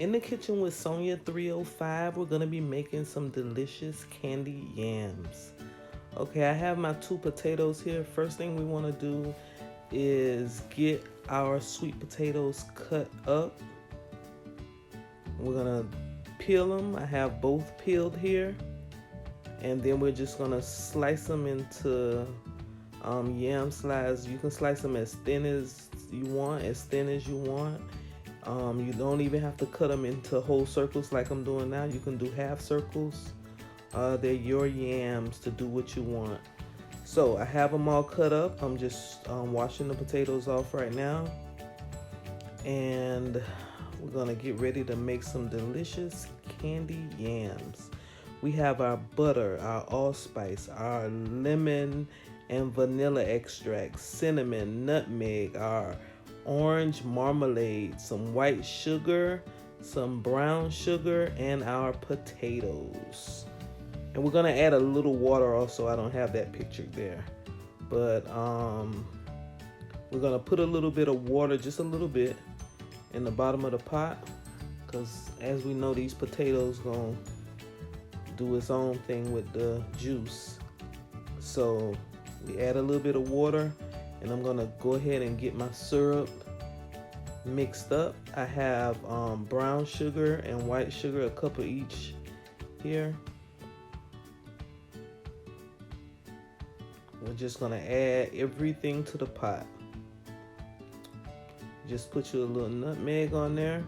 In the kitchen with Sonia 305, we're gonna be making some delicious candied yams. Okay, I have my 2 potatoes here. First thing we wanna do is get our sweet potatoes cut up. We're gonna peel them. I have both peeled here. And then we're just gonna slice them into yam slices. You can slice them as thin as you want, as thin as you want. You don't even have to cut them into whole circles like I'm doing now. You can do half circles. They're your yams to do what you want. So I have them all cut up. I'm just washing the potatoes off right now. And we're gonna get ready to make some delicious candied yams. We have our butter, our allspice, our lemon and vanilla extract, cinnamon, nutmeg, our orange marmalade, some white sugar, some brown sugar, and our potatoes. And we're gonna add a little water also. I don't have that pictured there, but we're gonna put a little bit of water, just a little bit, in the bottom of the pot, because as we know, these potatoes gonna do its own thing with the juice. So we add a little bit of water, and I'm gonna go ahead and get my syrup mixed up. I have brown sugar and white sugar, a cup of each here. We're just gonna add everything to the pot. Just put you a little nutmeg on there.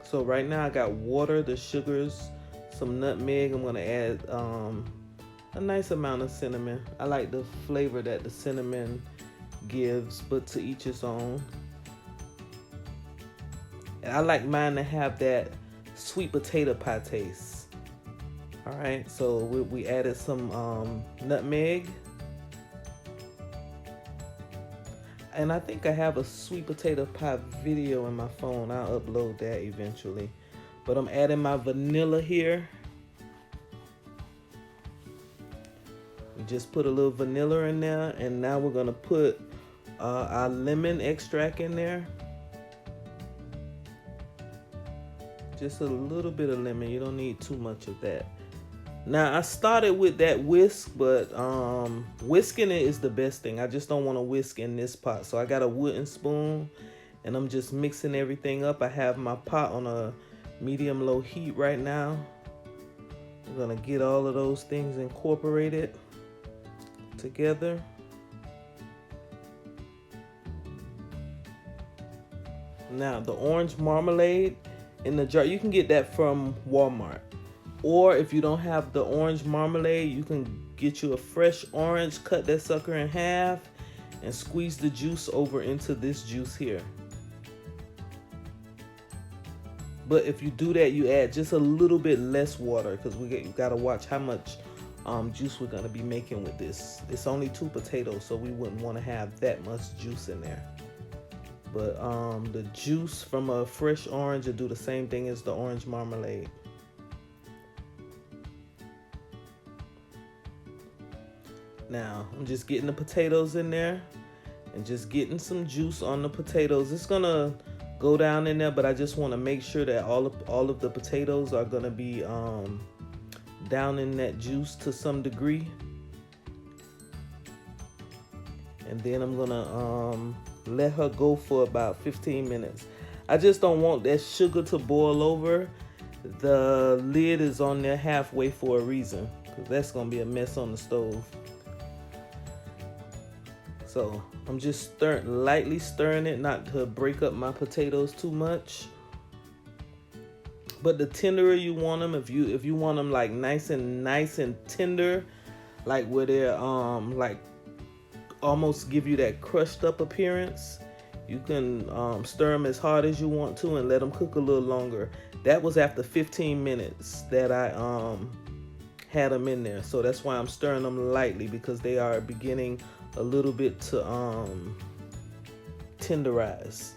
So right now I got water, the sugars, some nutmeg. I'm gonna add a nice amount of cinnamon. I like the flavor that the cinnamon gives, but to each his own. And I like mine to have that sweet potato pie taste. All right, so we added some nutmeg. And I think I have a sweet potato pie video in my phone. I'll upload that eventually. But I'm adding my vanilla here. We just put a little vanilla in there, and now we're gonna put our lemon extract in there. Just a little bit of lemon. You don't need too much of that. Now I started with that whisk, but whisking it is the best thing. I just don't want to whisk in this pot. So I got a wooden spoon, and I'm just mixing everything up. I have my pot on a medium-low heat right now. I'm gonna get all of those things incorporated together. Now the orange marmalade in the jar, you can get that from Walmart. Or if you don't have the orange marmalade, you can get you a fresh orange, cut that sucker in half, and squeeze the juice over into this juice here. But if you do that, you add just a little bit less water, because we gotta watch how much juice we're gonna be making with this. It's only 2 potatoes, so we wouldn't want to have that much juice in there. But the juice from a fresh orange will do the same thing as the orange marmalade. Now I'm just getting the potatoes in there and just getting some juice on the potatoes. It's gonna go down in there, but I just want to make sure that all of the potatoes are gonna be down in that juice to some degree. And then I'm gonna let her go for about 15 minutes. I just don't want that sugar to boil over. The lid is on there halfway for a reason, because that's gonna be a mess on the stove. So I'm just lightly stirring it, not to break up my potatoes too much. But the tenderer you want them, if you want them like nice and tender, like where they're like almost give you that crushed up appearance, you can stir them as hard as you want to and let them cook a little longer. That was after 15 minutes that I had them in there. So that's why I'm stirring them lightly, because they are beginning a little bit to tenderize.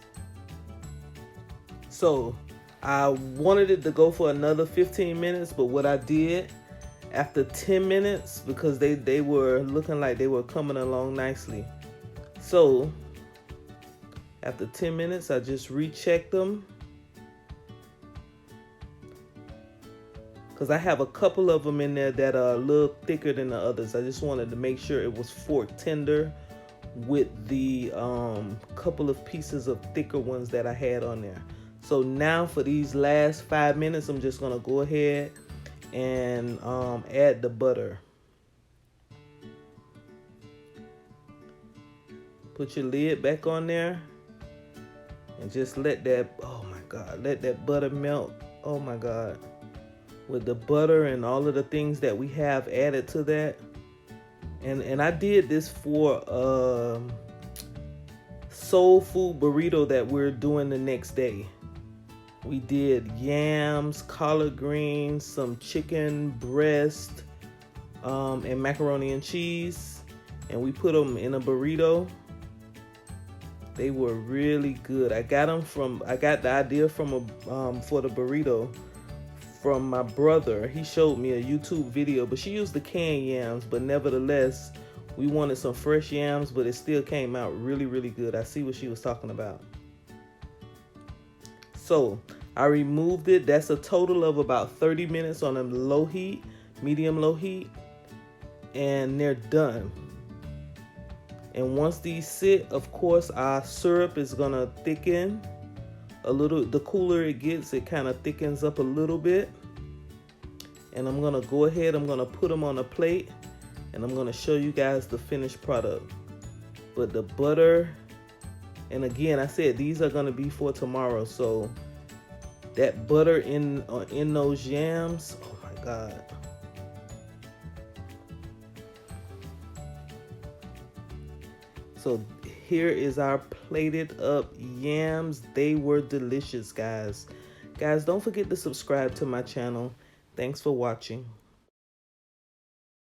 So I wanted it to go for another 15 minutes, but what I did after 10 minutes, because they were looking like they were coming along nicely, so after 10 minutes I just rechecked them, because I have a couple of them in there that are a little thicker than the others. I just wanted to make sure it was fork tender with the couple of pieces of thicker ones that I had on there. So now for these last 5 minutes, I'm just gonna go ahead and add the butter. Put your lid back on there and just let that, oh my God, let that butter melt. Oh my God. With the butter and all of the things that we have added to that. And I did this for soul food burrito that we're doing the next day. We did yams, collard greens, some chicken breast, and macaroni and cheese. And we put them in a burrito. They were really good. I got the idea from for the burrito from my brother. He showed me a YouTube video, but she used the canned yams, but nevertheless, we wanted some fresh yams, but it still came out really, really good. I see what she was talking about. So I removed it. That's a total of about 30 minutes on a low heat, medium low heat, and they're done. And once these sit, of course, our syrup is gonna thicken a little. The cooler it gets, it kind of thickens up a little bit. And I'm gonna go ahead, I'm gonna put them on a plate, and I'm gonna show you guys the finished product. But the butter, and again, I said these are gonna be for tomorrow. So that butter in those yams, oh my God. So here is our plated up yams. They were delicious, guys. Guys, don't forget to subscribe to my channel. Thanks for watching.